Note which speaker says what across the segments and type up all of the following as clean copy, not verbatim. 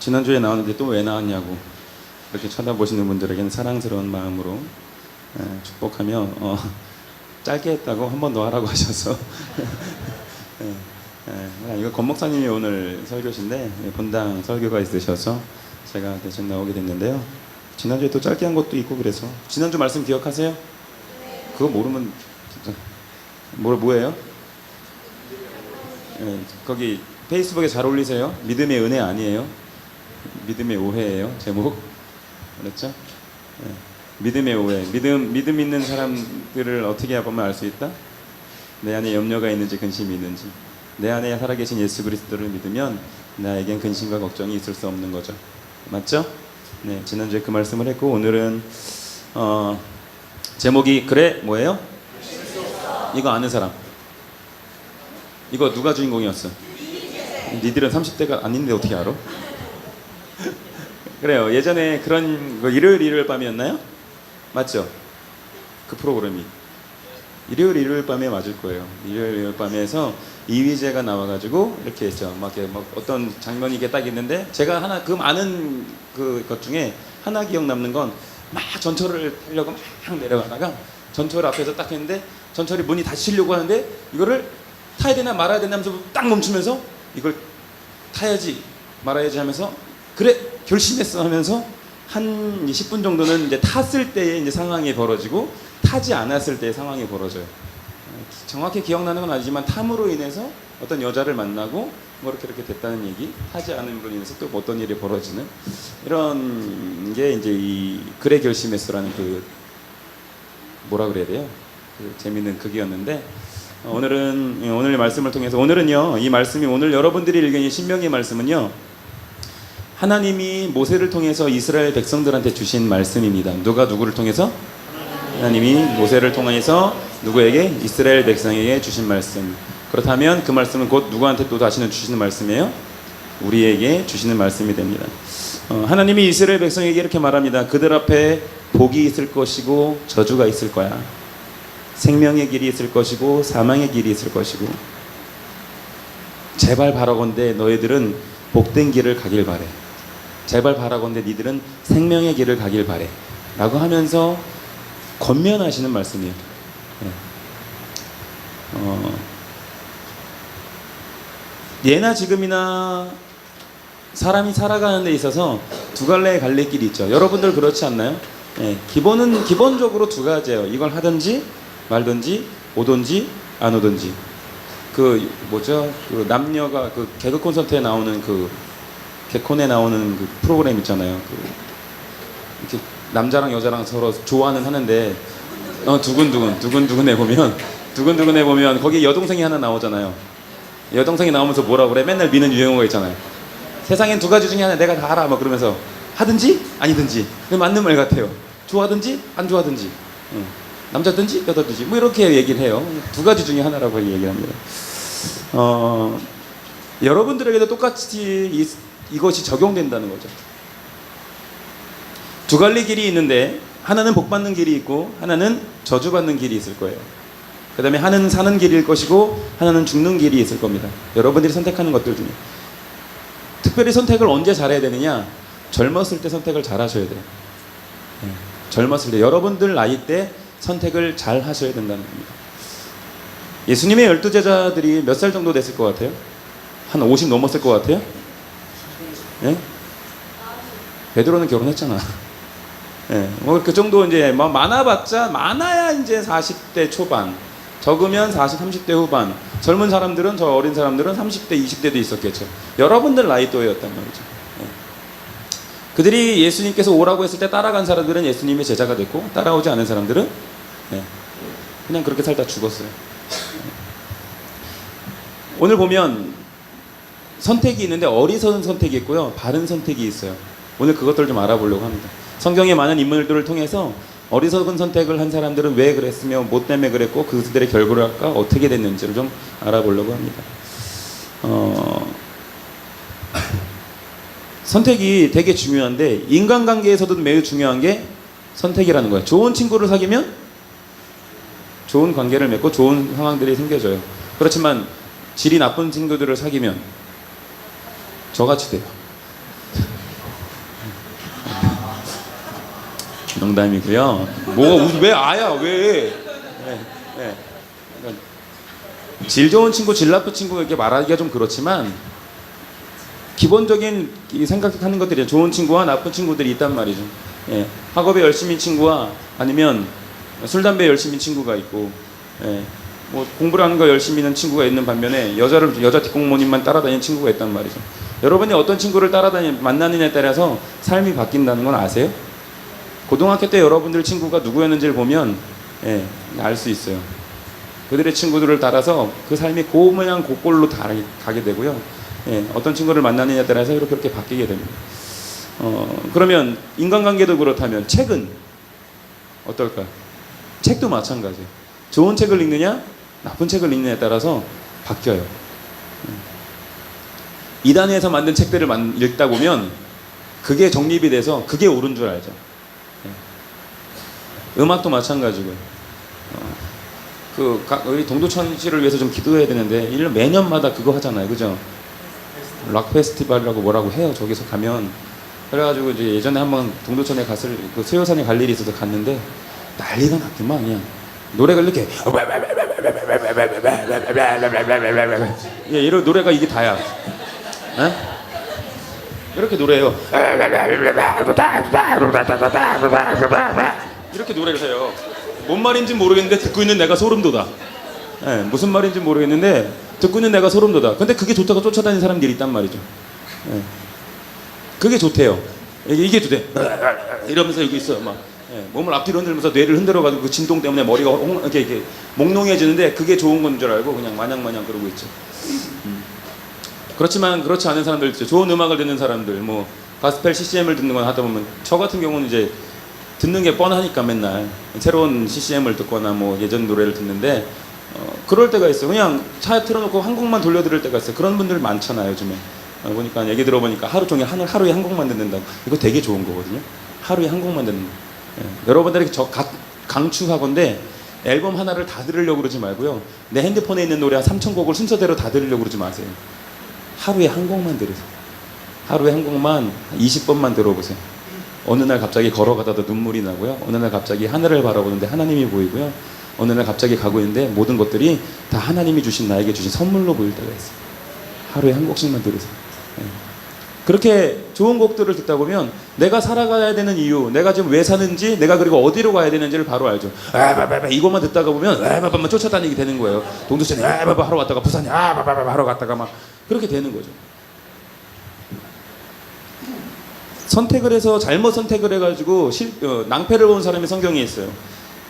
Speaker 1: 지난주에 나왔는데 또 왜 나왔냐고 이렇게 쳐다보시는 분들에게는 사랑스러운 마음으로 축복하며 짧게 했다고 한 번 더 하라고 하셔서 이거 권 목사님이 오늘 설교신데 본당 설교가 있으셔서 제가 대신 나오게 됐는데요. 지난주에 또 짧게 한 것도 있고 그래서 지난주 말씀 기억하세요? 그거 모르면 진짜 뭐예요? 거기 페이스북에 잘 올리세요. 믿음의 은혜 아니에요. 믿음의 오해예요. 제목 그렇죠? 믿음의 오해. 믿음 있는 사람들을 어떻게 보면 알 수 있다? 내 안에 염려가 있는지 근심이 있는지. 내 안에 살아계신 예수 그리스도를 믿으면 나에겐 근심과 걱정이 있을 수 없는 거죠. 맞죠? 네, 지난주에 그 말씀을 했고 오늘은 제목이 그래 뭐예요? 이거 아는 사람. 이거 누가 주인공이었어? 니들은 30대가 아닌데 어떻게 알아? 그래요. 예전에 그런 일요일 밤이었나요? 맞죠? 그 프로그램이 일요일 밤에 맞을 거예요. 일요일 밤에서 이휘재가 나와가지고 이렇게 했죠. 막 어떤 장면이 이게 딱 있는데 제가 하나 그 많은 것 중에 하나 기억 남는 건 막 전철을 타려고 막 내려가다가 전철 앞에서 딱 했는데 전철이 문이 닫히려고 하는데 이거를 타야 되나 말아야 되나 하면서 딱 멈추면서 이걸 타야지 말아야지 하면서 그래 결심했어 하면서 한 10분 정도는 이제 탔을 때의 이제 상황이 벌어지고 타지 않았을 때의 상황이 벌어져요. 정확히 기억나는 건 아니지만 탐으로 인해서 어떤 여자를 만나고 뭐 이렇게 됐다는 얘기, 타지 않은 분로 인해서 또 어떤 일이 벌어지는 이런 게 이제 이 그래 결심했어라는 그 뭐라 그래야 돼요? 그 재밌는 극이었는데 오늘 말씀을 통해서 오늘은요 이 말씀이 오늘 여러분들이 읽은 이 신명기의 말씀은요 하나님이 모세를 통해서 이스라엘 백성들한테 주신 말씀입니다. 누가 누구를 통해서? 하나님이 모세를 통해서 누구에게? 이스라엘 백성에게 주신 말씀. 그렇다면 그 말씀은 곧 누구한테 또 다시는 주시는 말씀이에요? 우리에게 주시는 말씀이 됩니다. 하나님이 이스라엘 백성에게 이렇게 말합니다. 그들 앞에 복이 있을 것이고 저주가 있을 거야. 생명의 길이 있을 것이고 사망의 길이 있을 것이고 제발 바라건대 너희들은 복된 길을 가길 바래. 제발 바라건대 니들은 생명의 길을 가길 바래 라고 하면서 권면하시는 말씀이에요. 예나 지금이나 사람이 살아가는 데 있어서 두 갈래의 갈래길이 있죠. 여러분들 그렇지 않나요? 기본적으로 두 가지예요. 이걸 하든지 말든지 오든지 안 오든지. 그 남녀가 그 개그 콘서트에 나오는 그 개콘에 나오는 그 프로그램 있잖아요. 이렇게 남자랑 여자랑 서로 좋아는 하는데 두근두근해 보면 거기 여동생이 하나 나오잖아요. 여동생이 나오면서 뭐라 그래? 맨날 미는 유행어가 있잖아요. 세상엔 두 가지 중에 하나 내가 다 알아 막 그러면서 하든지 아니든지. 맞는 말 같아요. 좋아하든지 안 좋아하든지. 남자든지 여자든지 뭐 이렇게 얘기를 해요. 두 가지 중에 하나라고 얘기를 합니다. 여러분들에게도 똑같이 이것이 적용된다는 거죠. 두 갈래 길이 있는데 하나는 복받는 길이 있고 하나는 저주받는 길이 있을 거예요. 그 다음에 하나는 사는 길일 것이고 하나는 죽는 길이 있을 겁니다. 여러분들이 선택하는 것들 중에 특별히 선택을 언제 잘해야 되느냐? 젊었을 때 선택을 잘 하셔야 돼요. 젊었을 때 여러분들 나이 때 선택을 잘 하셔야 된다는 겁니다. 예수님의 12제자들이 몇 살 정도 됐을 것 같아요? 한 50 넘었을 것 같아요? 네? 베드로는 결혼했잖아. 뭐 그 정도 이제 많아야 이제 40대 초반, 적으면 40, 30대 후반, 젊은 사람들은 저 어린 사람들은 30대, 20대도 있었겠죠. 여러분들 나이 또였단 말이죠. 그들이 예수님께서 오라고 했을 때 따라간 사람들은 예수님의 제자가 됐고 따라오지 않은 사람들은 그냥 그렇게 살다 죽었어요. 오늘 보면 선택이 있는데 어리석은 선택이 있고요. 바른 선택이 있어요. 오늘 그것들을 좀 알아보려고 합니다. 성경의 많은 인물들을 통해서 어리석은 선택을 한 사람들은 왜 그랬으며 뭐 때문에 그랬고 그들의 결과가 어떻게 됐는지를 좀 알아보려고 합니다. 선택이 되게 중요한데 인간관계에서도 매우 중요한 게 선택이라는 거예요. 좋은 친구를 사귀면 좋은 관계를 맺고 좋은 상황들이 생겨져요. 그렇지만 질이 나쁜 친구들을 사귀면 저같이 돼요. 농담이고요. 뭐가 왜 아야 왜? 네, 네. 그러니까 질 좋은 친구, 질 나쁜 친구 이렇게 말하기가 좀 그렇지만 기본적인 생각하는 것들이 좋은 친구와 나쁜 친구들이 있단 말이죠. 예. 학업에 열심인 친구와 아니면 술 담배 열심인 친구가 있고, 예. 뭐 공부를 하는 거 열심히 있는 친구가 있는 반면에 여자 뒷공무님만 따라다니는 친구가 있단 말이죠. 여러분이 어떤 친구를 만나느냐에 따라서 삶이 바뀐다는 건 아세요? 고등학교 때 여러분들 친구가 누구였는지를 보면 예, 알 수 있어요. 그들의 친구들을 따라서 그 삶이 고모양 고꼴로 가게 되고요. 예, 어떤 친구를 만나느냐에 따라서 이렇게 바뀌게 됩니다. 그러면 인간관계도 그렇다면 책은 어떨까? 책도 마찬가지예요. 좋은 책을 읽느냐 나쁜 책을 읽느냐에 따라서 바뀌어요. 이단에서 만든 책들을 읽다 보면 그게 정립이 돼서 그게 옳은 줄 알죠. 음악도 마찬가지고요. 우리 동두천 씨를 위해서 좀 기도해야 되는데 1년 매년마다 그거 하잖아요, 그죠? 락 페스티벌이라고 뭐라고 해요. 저기서 가면 그래가지고 이제 예전에 한번 동두천에 그 수요산에 갈 일이 있어서 갔는데 난리가 났더만 그냥 노래가 이렇게 예, 이런 노래가 이게 다야. 에? 이렇게 노래해요. 이렇게 노래를 해요. 뭔 말인지 모르겠는데 듣고 있는 내가 소름 돋아. 예, 무슨 말인지 모르겠는데 듣고 있는 내가 소름 돋아. 근데 그게 좋다고 쫓아다니는 사람들이 있단 말이죠. 예. 그게 좋대요. 이게 좋대. 이러면서 여기 있어. 막 예, 몸을 앞뒤로 흔들면서 뇌를 흔들어가지고 그 진동 때문에 머리가 이렇게 몽롱해지는데 그게 좋은 건 줄 알고 그냥 마냥 그러고 있죠. 그렇지만 그렇지 않은 사람들 있죠. 좋은 음악을 듣는 사람들, 뭐 가스펠 CCM을 듣는 건 하다 보면 저 같은 경우는 이제 듣는 게 뻔하니까 맨날 새로운 CCM을 듣거나 뭐 예전 노래를 듣는데 그럴 때가 있어요. 그냥 차에 틀어놓고 한 곡만 돌려드릴 때가 있어요. 그런 분들 많잖아요, 요즘에. 보니까 얘기 들어보니까 하루 종일 하루에 한 곡만 듣는다고. 이거 되게 좋은 거거든요. 하루에 한 곡만 듣는 거. 예. 여러분들에게 강추하건데 앨범 하나를 다 들으려고 그러지 말고요. 내 핸드폰에 있는 노래 한 3,000곡을 순서대로 다 들으려고 그러지 마세요. 하루에 한 곡만 들으세요. 하루에 한 곡만 20번만 들어보세요. 어느 날 갑자기 걸어가다도 눈물이 나고요. 어느 날 갑자기 하늘을 바라보는데 하나님이 보이고요. 어느 날 갑자기 가고 있는데 모든 것들이 다 하나님이 주신 나에게 주신 선물로 보일 때가 있어요. 하루에 한 곡씩만 들으세요. 네. 그렇게 좋은 곡들을 듣다 보면 내가 살아가야 되는 이유, 내가 지금 왜 사는지, 내가 그리고 어디로 가야 되는지를 바로 알죠. 이것만 듣다가 보면 쫓아다니게 되는 거예요. 동두천에 하러 갔다가 부산에 하러 갔다가 막 그렇게 되는 거죠. 선택을 해서 잘못 선택을 해가지고 낭패를 본 사람이 성경에 있어요.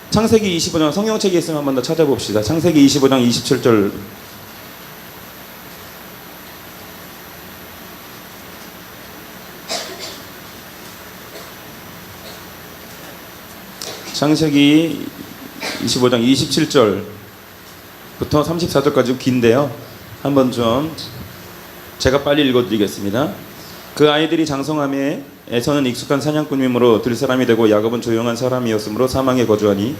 Speaker 1: 창세기 25장 성경책에 있으면 한 번 더 찾아봅시다. 창세기 25장 27절. 창세기 25장 27절부터 34절까지 긴데요. 한번 좀 제가 빨리 읽어드리겠습니다. 그 아이들이 장성함에 에서는 익숙한 사냥꾼이므로 들사람이 되고 야곱은 조용한 사람이었으므로 사망에 거주하니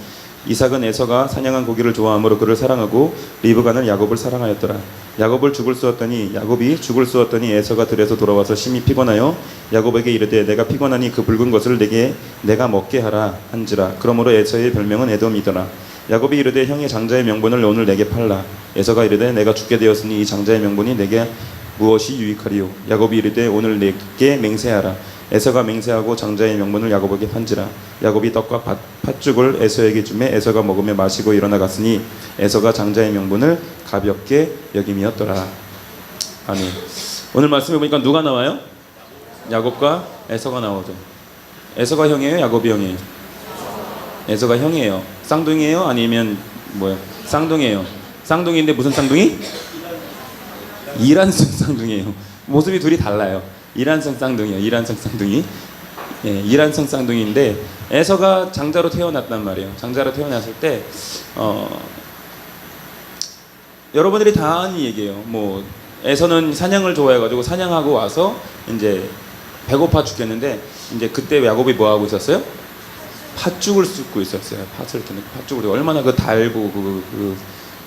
Speaker 1: 이삭은 에서가 사냥한 고기를 좋아하므로 그를 사랑하고 리브가는 야곱을 사랑하였더라. 야곱이 죽을 쑤었더니 에서가 들에서 돌아와서 심히 피곤하여 야곱에게 이르되 내가 피곤하니 그 붉은 것을 내가 먹게 하라 한지라. 그러므로 에서의 별명은 에돔이더라. 야곱이 이르되 형의 장자의 명분을 오늘 내게 팔라. 에서가 이르되 내가 죽게 되었으니 이 장자의 명분이 내게 무엇이 유익하리요. 야곱이 이르되 오늘 내게 맹세하라. 에서가 맹세하고 장자의 명분을 야곱에게 판지라. 야곱이 떡과 팥죽을 에서에게 주매 에서가 먹으며 마시고 일어나 갔으니 에서가 장자의 명분을 가볍게 여김이었더라. 아멘. 오늘 말씀해 보니까 누가 나와요? 야곱과 에서가 나오죠. 에서가 형이에요? 야곱이 형이에요? 에서가 형이에요. 쌍둥이에요? 아니면 뭐예요? 쌍둥이에요. 쌍둥이인데 무슨 쌍둥이? 이란성 쌍둥이에요. 모습이 둘이 달라요. 이란성 쌍둥이요. 이란성 쌍둥이. 예, 이란성 쌍둥이인데 에서가 장자로 태어났단 말이에요. 장자로 태어났을 때 여러분들이 다 아는 얘기예요. 뭐 에서는 사냥을 좋아해가지고 사냥하고 와서 이제 배고파 죽겠는데 이제 그때 야곱이 뭐 하고 있었어요? 팥죽을 쏟고 있었어요. 팥죽을 얼마나 달고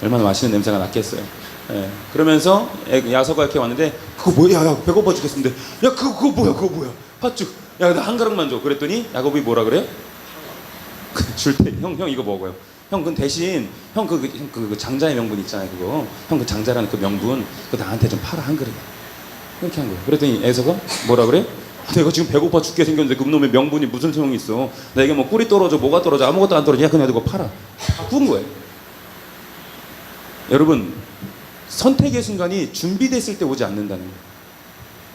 Speaker 1: 얼마나 맛있는 냄새가 났겠어요. 예, 그러면서 야서가 이렇게 왔는데 그거 뭐야? 야 배고파 죽겠는데 야 그거 뭐야? 팥죽. 야 나 한 그릇만 줘. 그랬더니 야곱이 뭐라 그래요? 줄 때 형 이거 먹어요. 형 그 대신 형 그 장자의 명분 있잖아요. 그거 형 그 장자라는 그 명분 그거 나한테 좀 팔아 한 그릇. 이렇게 한 거예요. 그랬더니 에서가 뭐라 그래? 내가 지금 배고파 죽게 생겼는데 그놈의 명분이 무슨 소용이 있어? 나 이게 뭐 꿀이 떨어져 뭐가 떨어져 아무것도 안 떨어져. 야 그냥 이거 팔아. 구운 거예요. 여러분 선택의 순간이 준비됐을 때 오지 않는다는 거예요.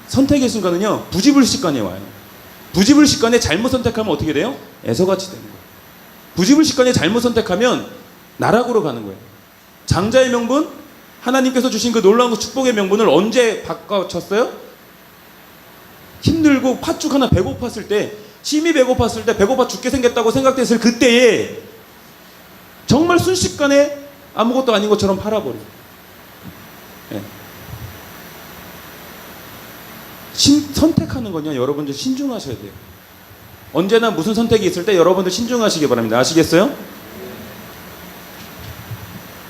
Speaker 1: 선택의 순간은요 부지불식간에 와요. 부지불식간에 잘못 선택하면 어떻게 돼요? 에서같이 되는 거예요. 부지불식간에 잘못 선택하면 나락으로 가는 거예요. 장자의 명분 하나님께서 주신 그 놀라운 축복의 명분을 언제 바꿔쳤어요? 힘들고 팥죽 하나 배고팠을 때 심히 배고팠을 때 배고파 죽게 생겼다고 생각됐을 그때에 정말 순식간에 아무것도 아닌 것처럼 팔아버려요. 네. 선택하는 건요 여러분들 신중하셔야 돼요. 언제나 무슨 선택이 있을 때 여러분들 신중하시기 바랍니다. 아시겠어요?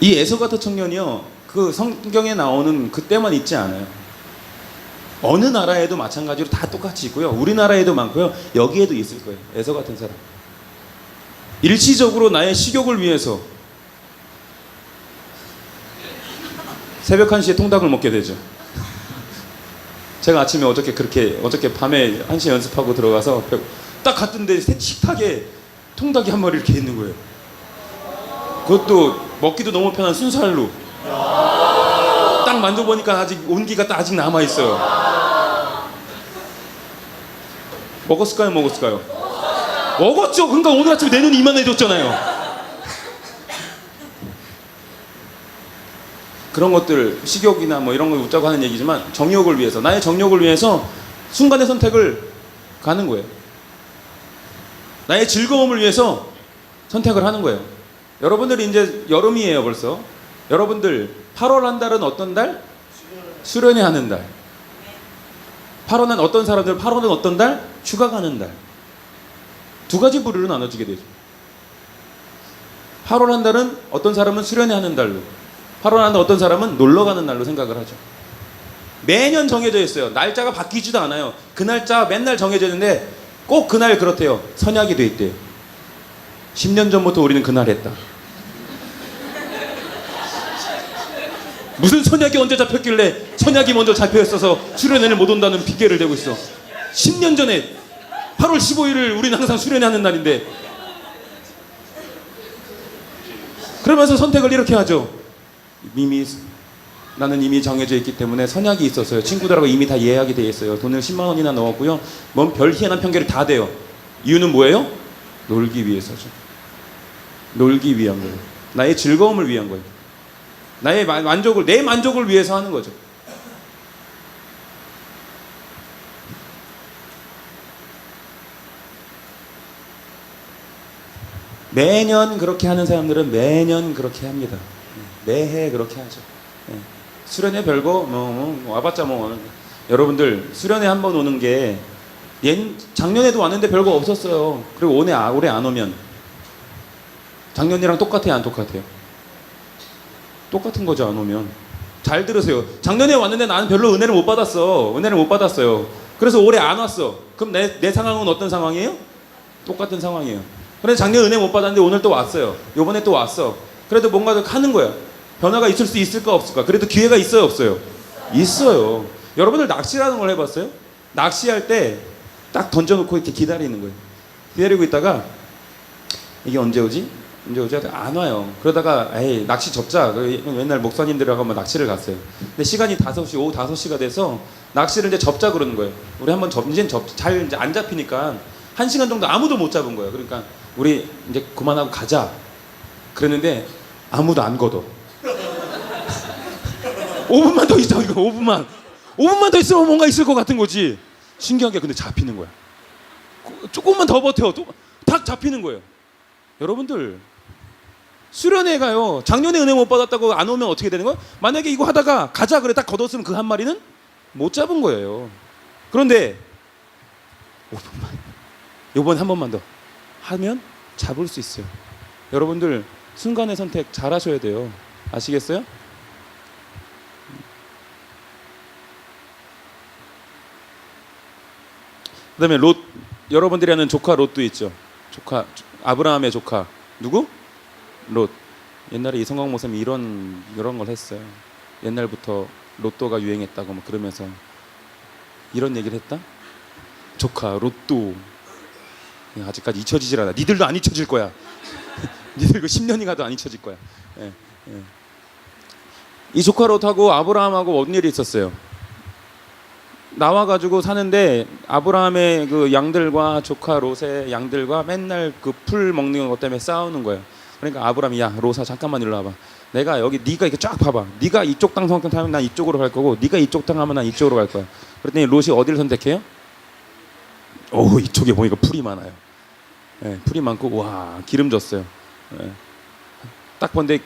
Speaker 1: 이 에서 같은 청년이요 그 성경에 나오는 그때만 있지 않아요. 어느 나라에도 마찬가지로 다 똑같이 있고요. 우리나라에도 많고요. 여기에도 있을 거예요. 에서 같은 사람. 일시적으로 나의 식욕을 위해서 새벽 1시에 통닭을 먹게 되죠. 제가 아침에 어저께 밤에 1시에 연습하고 들어가서 딱 갔던데 식탁에 통닭이 한 마리 이렇게 있는 거예요. 그것도 먹기도 너무 편한 순살로. 딱 만져보니까 아직 온기가 아직 남아있어요. 먹었을까요? 먹었죠. 그러니까 오늘 아침에 내 눈이 이만해졌잖아요. 그런 것들 식욕이나 뭐 이런 걸 웃자고 하는 얘기지만 정욕을 위해서 나의 정욕을 위해서 순간의 선택을 가는 거예요. 나의 즐거움을 위해서 선택을 하는 거예요. 여러분들이 이제 여름이에요 벌써. 여러분들 8월 한 달은 어떤 달? 수련회 하는 달. 8월은 어떤 사람들 8월은 어떤 달? 휴가 가는 달. 두 가지 부류로 나눠지게 되죠. 8월 한 달은 어떤 사람은 수련회 하는 달로 8월 한 달 어떤 사람은 놀러 가는 날로 생각을 하죠. 매년 정해져 있어요. 날짜가 바뀌지도 않아요. 그 날짜 맨날 정해져 있는데 꼭 그날 그렇대요. 선약이 돼 있대요. 10년 전부터 우리는 그날 했다. 무슨 선약이 언제 잡혔길래 선약이 먼저 잡혀 있어서 수련회를 못 온다는 핑계를 대고 있어. 10년 전에 8월 15일을 우리는 항상 수련회 하는 날인데. 그러면서 선택을 이렇게 하죠. 나는 이미 정해져 있기 때문에 선약이 있었어요. 친구들하고 이미 다 예약이 돼 있어요. 돈을 10만 원이나 넣었고요. 뭔 별 희한한 편견이 다 돼요. 이유는 뭐예요? 놀기 위해서죠. 놀기 위한 거예요. 나의 즐거움을 위한 거예요. 나의 만족을, 내 만족을 위해서 하는 거죠. 매년 그렇게 하는 사람들은 매년 그렇게 합니다. 매해 그렇게 하죠. 수련회 별거 와봤자 여러분들 수련회 한번 오는 게 작년에도 왔는데 별거 없었어요. 그리고 올해 안 오면 작년이랑 똑같아요, 안 똑같아요? 똑같은 거죠. 안 오면. 잘 들으세요. 작년에 왔는데 나는 별로 은혜를 못 받았어요. 그래서 올해 안 왔어. 그럼 내 상황은 어떤 상황이에요? 똑같은 상황이에요. 그래서 작년 은혜 못 받았는데 오늘 또 왔어요. 요번에 또 왔어. 그래도 뭔가 하는 거야. 변화가 있을 수 있을까 없을까? 그래도 기회가 있어요 없어요? 있어요. 여러분들 낚시라는 걸 해봤어요? 낚시할 때 딱 던져놓고 이렇게 기다리는 거예요. 기다리고 있다가 이게 언제 오지? 안 와요. 그러다가 에이 낚시 접자. 맨날 목사님들하고 낚시를 갔어요. 근데 시간이 오후 5시가 돼서 낚시를 이제 접자 그러는 거예요. 우리 한번 잘 이제 안 잡히니까 1시간 정도 아무도 못 잡은 거예요. 그러니까 우리 이제 그만하고 가자. 그랬는데 아무도 안 걷어. 5분만 더 있어. 이거 5분만 더 있으면 뭔가 있을 것 같은 거지. 신기하게 근데 잡히는 거야. 조금만 더 버텨. 딱 잡히는 거예요. 여러분들 수련회 가요. 작년에 은혜 못 받았다고 안 오면 어떻게 되는 거야? 만약에 이거 하다가 가자 그래 딱 걷었으면 그 한 마리는 못 잡은 거예요. 그런데 5분만 요번 한 번만 더 하면 잡을 수 있어요. 여러분들 순간의 선택 잘 하셔야 돼요. 아시겠어요? 그 다음에 여러분들이 아는 조카 롯도 있죠. 조카 아브라함의 조카 누구? 롯. 옛날에 이성광 목사님이 이런 걸 했어요. 옛날부터 로또가 유행했다고 막 그러면서 이런 얘기를 했다. 조카 로또. 아직까지 잊혀지질 않아. 니들도 안 잊혀질 거야. 니들 이거 10년이 가도 안 잊혀질 거야. 예, 예. 이 조카 롯하고 아브라함하고 어떤 일이 있었어요? 나와가지고 사는데 아브라함의 그 양들과 조카 롯의 양들과 맨날 그 풀 먹는 것 때문에 싸우는 거예요. 그러니까 아브라함이 야 롯아 잠깐만 일로 와봐. 내가 여기 네가 이렇게 쫙 봐봐. 네가 이쪽 땅 선택하면 난 이쪽으로 갈 거고 네가 이쪽 땅 하면 난 이쪽으로 갈 거야. 그랬더니 롯이 어디를 선택해요? 오 이쪽에 보니까 풀이 많아요. 예, 풀이 많고 와 기름 졌어요. 예. 딱 본데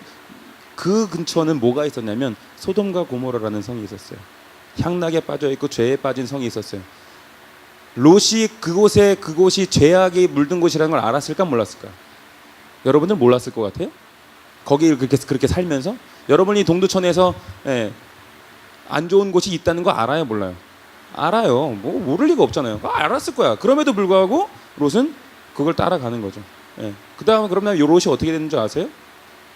Speaker 1: 그 근처는 뭐가 있었냐면 소돔과 고모라라는 성이 있었어요. 향락에 빠져 있고 죄에 빠진 성이 있었어요. 롯이 그곳이 죄악이 물든 곳이라는 걸 알았을까 몰랐을까? 여러분들 몰랐을 것 같아요. 거기 그렇게 살면서 여러분이 동두천에서 예, 안 좋은 곳이 있다는 거 알아요, 몰라요? 알아요. 뭐 모를 리가 없잖아요. 알았을 거야. 그럼에도 불구하고 롯은 그걸 따라가는 거죠. 예. 그다음에 그러면 롯이 어떻게 되는 줄 아세요?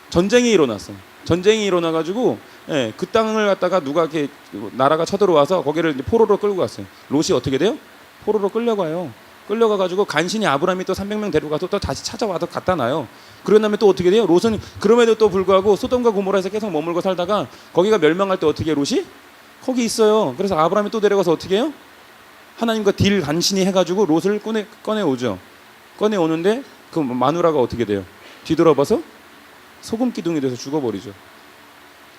Speaker 1: 전쟁이 일어났어. 전쟁이 일어나가지고 예, 그 땅을 갖다가 누가 이렇게 나라가 쳐들어와서 거기를 이제 포로로 끌고 갔어요. 롯이 어떻게 돼요? 포로로 끌려가요. 끌려가가지고 간신히 아브라함이 또 300명 데려가서 또 다시 찾아와서 갖다 놔요. 그런 다음에 또 어떻게 돼요? 롯은 그럼에도 또 불구하고 소돔과 고모라에서 계속 머물고 살다가 거기가 멸망할 때 어떻게 해요, 롯이? 거기 있어요. 그래서 아브라함이 또 데려가서 어떻게 해요? 하나님과 딜 간신히 해가지고 롯을 꺼내오죠. 꺼내오는데 그 마누라가 어떻게 돼요? 뒤돌아봐서 소금 기둥이 돼서 죽어버리죠.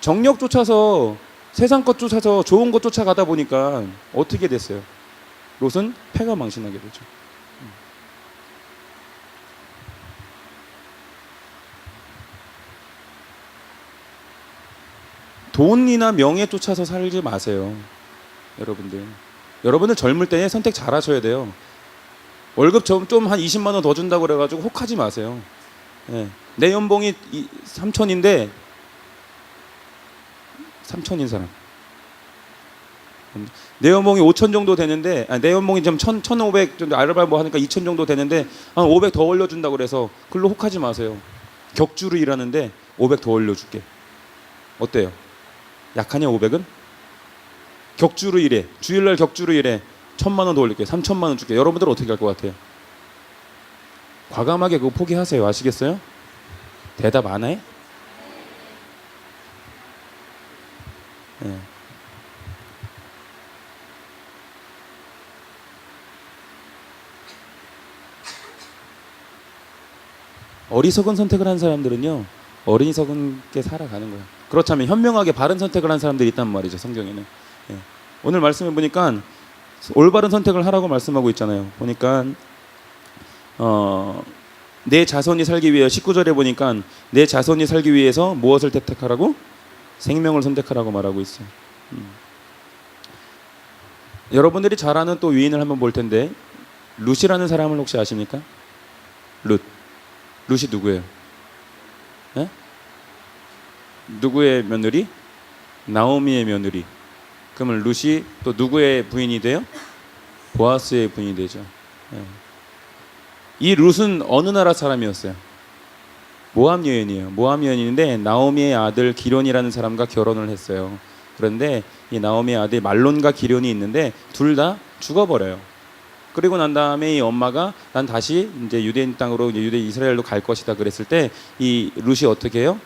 Speaker 1: 정력 쫓아서 세상 것 쫓아서 좋은 것 쫓아가다 보니까 어떻게 됐어요? 롯은 패가 망신하게 되죠. 돈이나 명예 쫓아서 살지 마세요. 여러분들 젊을 때 선택 잘 하셔야 돼요. 월급 좀 한 20만 원 더 준다고 그래가지고 혹하지 마세요. 예. 내 연봉이 3천인데 3천인 사람 내 연봉이 5천 정도 되는데 내 연봉이 좀 1,500 정도 아르바이트 하니까 2천 정도 되는데 한 500 더 올려준다고 그래서 글로 혹하지 마세요. 격주로 일하는데 500 더 올려줄게. 어때요? 약하냐 500은? 격주로 일해. 주일날 격주로 일해. 1,000만 원 더 올릴게. 3,000만 원 줄게. 여러분들은 어떻게 할 것 같아요? 과감하게 그거 포기하세요. 아시겠어요? 대답 안 해? 네. 어리석은 선택을 한 사람들은요 어리석은게 살아가는 거예요. 그렇다면 현명하게 바른 선택을 한 사람들이 있단 말이죠. 성경에는. 예. 오늘 말씀해 보니까 올바른 선택을 하라고 말씀하고 있잖아요. 보니까 내 자손이 살기 위해 19절에 보니까 내 자손이 살기 위해서 무엇을 택하라고? 생명을 선택하라고 말하고 있어요. 여러분들이 잘 아는 또 위인을 한번 볼 텐데 룻이라는 사람을 혹시 아십니까? 룻이 누구예요? 네? 누구의 며느리? 나오미의 며느리. 그러면 룻이 또 누구의 부인이 돼요? 보아스의 부인이 되죠. 네. 이 룻은 어느 나라 사람이었어요? 모압 여인이에요. 모압 여인인데 나오미의 아들 기론이라는 사람과 결혼을 했어요. 그런데 이 나오미의 아들 말론과 기론이 있는데 둘 다 죽어버려요. 그리고 난 다음에 이 엄마가 난 다시 이제 유대인 땅으로 유대 이스라엘로 갈 것이다 그랬을 때 이 룻이 어떻게 해요?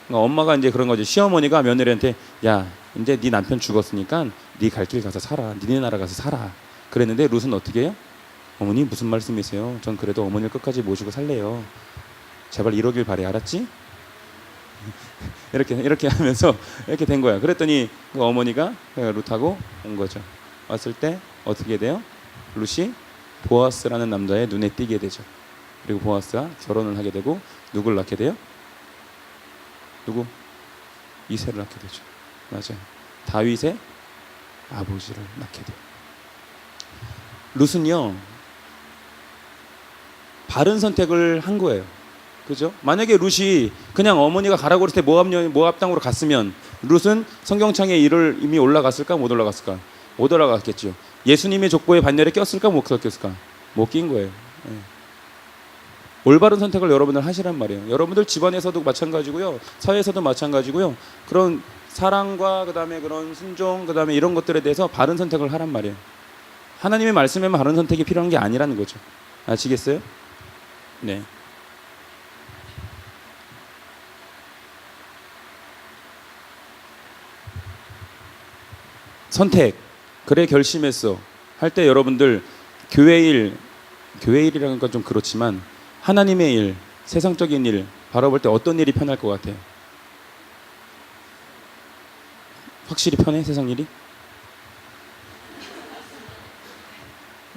Speaker 1: 그러니까 엄마가 이제 그런 거죠. 시어머니가 며느리한테 야 이제 네 남편 죽었으니까 네 갈 길 가서 살아. 니네 나라 가서 살아. 그랬는데 룻은 어떻게 해요? 어머니 무슨 말씀이세요? 전 그래도 어머니를 끝까지 모시고 살래요. 제발 이러길 바래. 알았지? 이렇게 하면서 이렇게 된 거야. 그랬더니 그 어머니가 룻하고 온 거죠. 왔을 때 어떻게 돼요? 룻이 보아스라는 남자의 눈에 띄게 되죠. 그리고 보아스가 결혼을 하게 되고 누굴 낳게 돼요? 누구? 이새를 낳게 되죠. 맞아요. 다윗의 아버지를 낳게 돼요. 룻은요 바른 선택을 한 거예요. 그죠? 만약에 룻이 그냥 어머니가 가라고 그랬을 때 모압 땅으로 갔으면 룻은 성경창에 이미 올라갔을까? 못 올라갔을까? 못 올라갔겠죠. 예수님의 족보의 반열에 꼈을까? 못 꼈을까? 못 낀 거예요. 예. 올바른 선택을 여러분들 하시란 말이에요. 여러분들 집안에서도 마찬가지고요. 사회에서도 마찬가지고요. 그런 사랑과 그다음에 그런 순종 그다음에 이런 것들에 대해서 바른 선택을 하란 말이에요. 하나님의 말씀에만 바른 선택이 필요한 게 아니라는 거죠. 아시겠어요? 네. 선택. 그래 결심했어. 할 때 여러분들 교회 일이라는 건 좀 그렇지만 하나님의 일, 세상적인 일 바라볼 때 어떤 일이 편할 것 같아요? 확실히 편해? 세상 일이?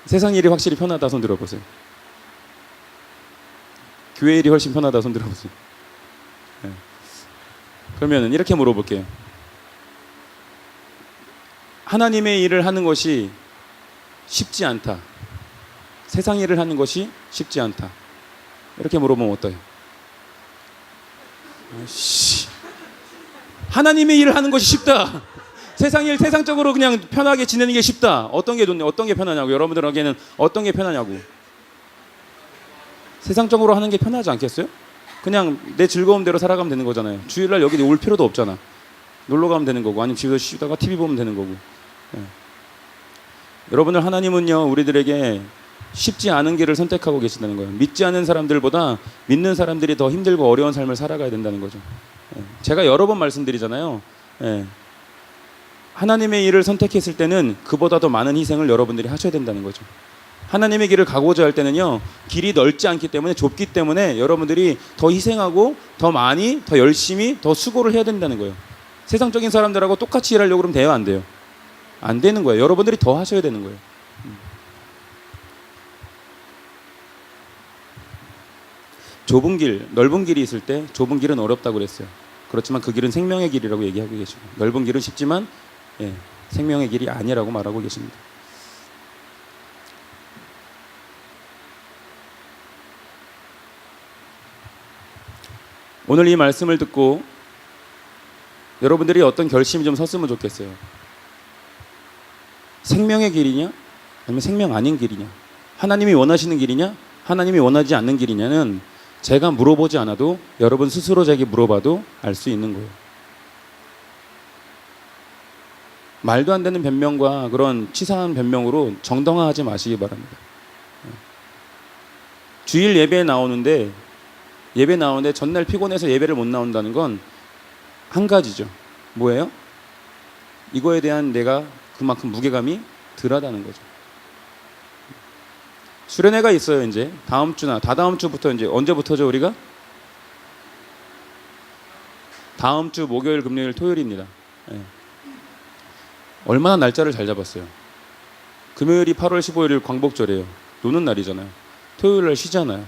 Speaker 1: 세상 일이 확실히 편하다 손 들어보세요. 교회 일이 훨씬 편하다 손 들어보세요. 네. 그러면 이렇게 물어볼게요. 하나님의 일을 하는 것이 쉽지 않다. 세상 일을 하는 것이 쉽지 않다. 이렇게 물어보면 어때요? 하나님의 일을 하는 것이 쉽다. 세상 일, 세상적으로 그냥 편하게 지내는 게 쉽다. 어떤 게 좋냐? 어떤 게 편하냐고. 여러분들에게는 어떤 게 편하냐고. 세상적으로 하는 게 편하지 않겠어요? 그냥 내 즐거움대로 살아가면 되는 거잖아요. 주일날 여기 올 필요도 없잖아. 놀러 가면 되는 거고 아니면 집에서 쉬다가 TV 보면 되는 거고. 네. 여러분들 하나님은요 우리들에게 쉽지 않은 길을 선택하고 계시다는 거예요. 믿지 않은 사람들보다 믿는 사람들이 더 힘들고 어려운 삶을 살아가야 된다는 거죠. 네. 제가 여러 번 말씀드리잖아요. 네. 하나님의 일을 선택했을 때는 그보다 더 많은 희생을 여러분들이 하셔야 된다는 거죠. 하나님의 길을 가고자 할 때는요 길이 넓지 않기 때문에 좁기 때문에 여러분들이 더 희생하고 더 많이 더 열심히 더 수고를 해야 된다는 거예요. 세상적인 사람들하고 똑같이 일하려고 그러면 돼요? 안 돼요? 안 되는 거예요. 여러분들이 더 하셔야 되는 거예요. 좁은 길, 넓은 길이 있을 때 좁은 길은 어렵다고 그랬어요. 그렇지만 그 길은 생명의 길이라고 얘기하고 계시고 넓은 길은 쉽지만 생명의 길이 아니라고 말하고 계십니다. 오늘 이 말씀을 듣고 여러분들이 어떤 결심이 좀 섰으면 좋겠어요. 생명의 길이냐? 아니면 생명 아닌 길이냐? 하나님이 원하시는 길이냐? 하나님이 원하지 않는 길이냐는 제가 물어보지 않아도 여러분 스스로 제게 물어봐도 알 수 있는 거예요. 말도 안 되는 변명과 그런 치사한 변명으로 정당화하지 마시기 바랍니다. 주일 예배에 나오는데 전날 피곤해서 예배를 못 나온다는 건 한 가지죠. 뭐예요? 이거에 대한 내가 그만큼 무게감이 덜하다는 거죠. 수련회가 있어요. 이제 다음 주나 다다음 주부터 이제 언제부터죠 우리가? 다음 주 목요일, 금요일, 토요일입니다. 네. 얼마나 날짜를 잘 잡았어요. 금요일이 8월 15일 광복절이에요. 노는 날이잖아요. 토요일 날 쉬잖아요.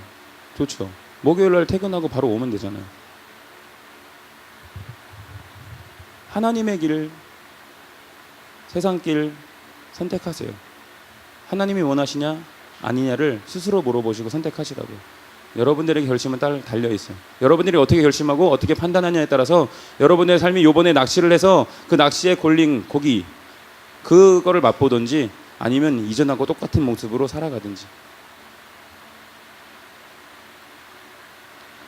Speaker 1: 좋죠. 목요일 날 퇴근하고 바로 오면 되잖아요. 하나님의 길, 세상 길 선택하세요. 하나님이 원하시냐 아니냐를 스스로 물어보시고 선택하시라고요. 여러분들의 결심은 달려있어요. 여러분들이 어떻게 결심하고 어떻게 판단하냐에 따라서 여러분의 삶이 요번에 낚시를 해서 그 낚시에 걸린 고기 그거를 맛보든지 아니면 이전하고 똑같은 모습으로 살아가든지.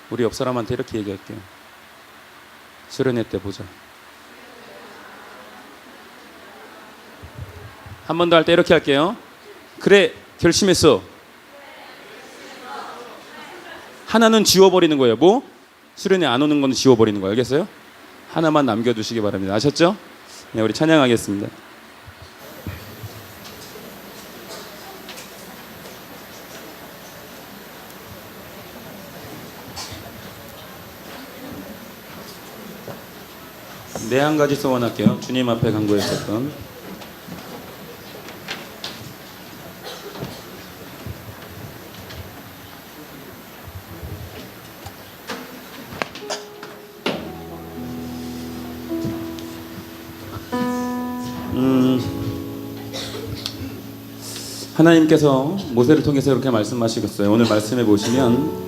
Speaker 1: 우리 옆 사람한테 이렇게 얘기할게요. 수련회 때 보자. 한 번 더 할 때 이렇게 할게요. 그래 결심했어. 하나는 지워버리는 거예요. 뭐? 수련회 안 오는 건 지워버리는 거예요. 알겠어요? 하나만 남겨두시기 바랍니다. 아셨죠? 네, 우리 찬양하겠습니다. 네, 한 가지 소원할게요. 주님 앞에 간구했었던 하나님께서 모세를 통해서 이렇게 말씀하시겠어요. 오늘 말씀해 보시면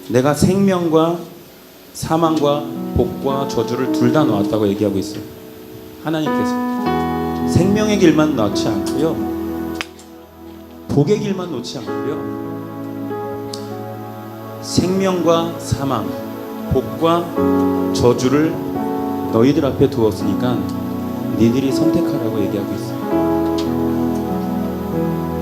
Speaker 1: 내가 생명과 사망과 복과 저주를 둘 다 놓았다고 얘기하고 있어요. 하나님께서 생명의 길만 놓지 않고요 복의 길만 놓지 않고요, 생명과 사망, 복과 저주를 너희들 앞에 두었으니까 니들이 선택하라고 얘기하고 있어요.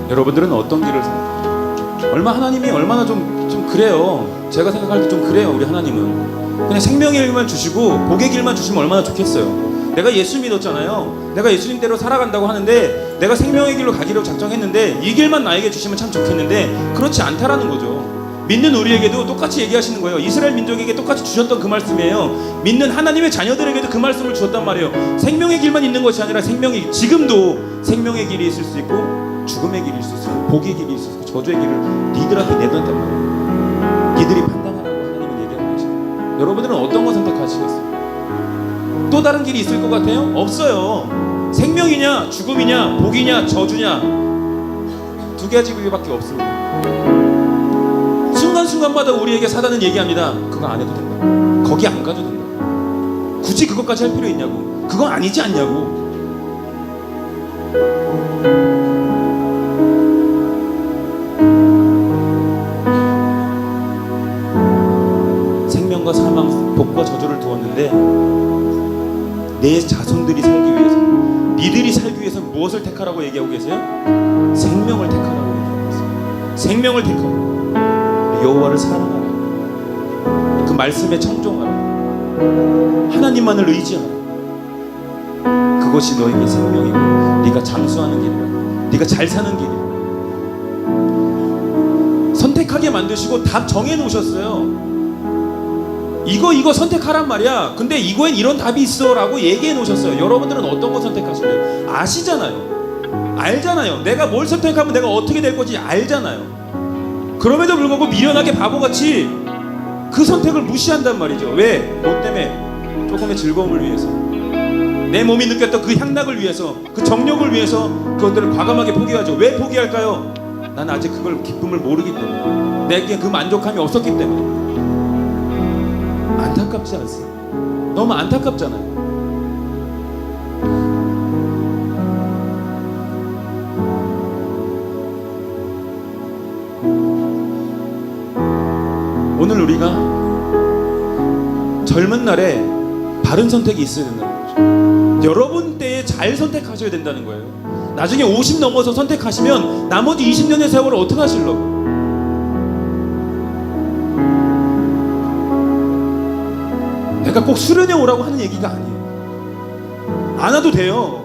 Speaker 1: 여러분들은 어떤 길을 선택해요? 하나님이 얼마나 좀 그래요. 제가 생각할 때 좀 그래요. 우리 하나님은 그냥 생명의 길만 주시고 복의 길만 주시면 얼마나 좋겠어요. 내가 예수 믿었잖아요. 내가 예수님대로 살아간다고 하는데 내가 생명의 길로 가기로 작정했는데 이 길만 나에게 주시면 참 좋겠는데 그렇지 않다라는 거죠. 믿는 우리에게도 똑같이 얘기하시는 거예요. 이스라엘 민족에게 똑같이 주셨던 그 말씀이에요. 믿는 하나님의 자녀들에게도 그 말씀을 주셨단 말이에요. 생명의 길만 있는 것이 아니라 지금도 생명의 길이 있을 수 있고 죽음의 길이 있을 수 있고 복의 길이 있을 수 있고 저주의 길을 니들한테 내던단 말이에요. 니들이 판단하라고 하나님은 얘기하는 거죠. 여러분들은 어떤 거 선택하시겠어요? 또 다른 길이 있을 것 같아요? 없어요. 생명이냐 죽음이냐 복이냐 저주냐 두 가지 길밖에 없습니다. 순간순간마다 우리에게 사단은 얘기합니다. 그거 안 해도 된다. 거기 안 가도 된다. 굳이 그것까지 할 필요 있냐고. 그건 아니지 않냐고. 생명과 사망, 복과 저주를 두었는데 내 자손들이 살기 위해서, 니들이 살기 위해서 무엇을 택하라고 얘기하고 계세요? 생명을 택하라고 얘기하고 계세요. 생명을 택하고 여호와를 사랑하라. 그 말씀에 청종하라. 하나님만을 의지하라. 그것이 너에게 생명이고 네가 장수하는 길이라. 네가 잘 사는 길이라. 선택하게 만드시고 답 정해놓으셨어요. 이거 선택하란 말이야. 근데 이거엔 이런 답이 있어 라고 얘기해 놓으셨어요. 여러분들은 어떤 거 선택하실래요? 아시잖아요. 알잖아요. 내가 뭘 선택하면 내가 어떻게 될 건지 알잖아요. 그럼에도 불구하고 미련하게 바보같이 그 선택을 무시한단 말이죠. 왜? 뭐 때문에? 조금의 즐거움을 위해서, 내 몸이 느꼈던 그 향락을 위해서, 그 정욕을 위해서 그것들을 과감하게 포기하죠. 왜 포기할까요? 난 아직 그걸 기쁨을 모르기 때문에, 내게 그 만족함이 없었기 때문에. 안타깝지 않습니까? 너무 안타깝잖아요. 오늘 우리가 젊은 날에 바른 선택이 있어야 된다는 거죠. 여러분 때에 잘 선택하셔야 된다는 거예요. 나중에 50 넘어서 선택하시면 나머지 20년의 세월을 어떻게 하시려고? 내가 꼭 수련회 오라고 하는 얘기가 아니에요. 안 와도 돼요.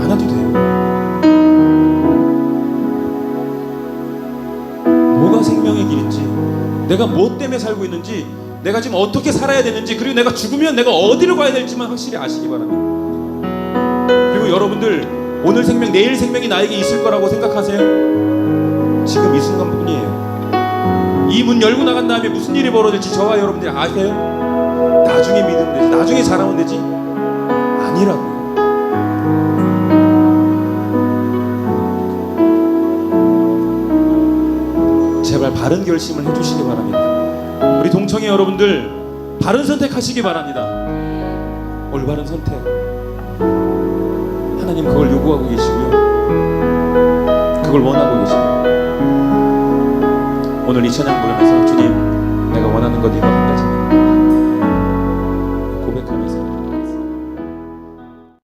Speaker 1: 안 와도 돼요. 뭐가 생명의 길인지, 내가 뭐 때문에 살고 있는지, 내가 지금 어떻게 살아야 되는지, 그리고 내가 죽으면 내가 어디로 가야 될지만 확실히 아시기 바랍니다. 그리고 여러분들, 오늘 생명, 내일 생명이 나에게 있을 거라고 생각하세요? 지금 이 순간뿐이에요. 이 문 열고 나간 다음에 무슨 일이 벌어질지 저와 여러분들이 아세요? 나중에 믿으면 되지, 나중에 잘하면 되지. 아니라고요. 제발 바른 결심을 해주시기 바랍니다. 우리 동청회 여러분들, 바른 선택하시기 바랍니다. 올바른 선택. 하나님 그걸 요구하고 계시고요, 그걸 원하고 계십니다. 오늘 이 찬양 부르면서 주님, 내가 원하는 것 이거 한 가지.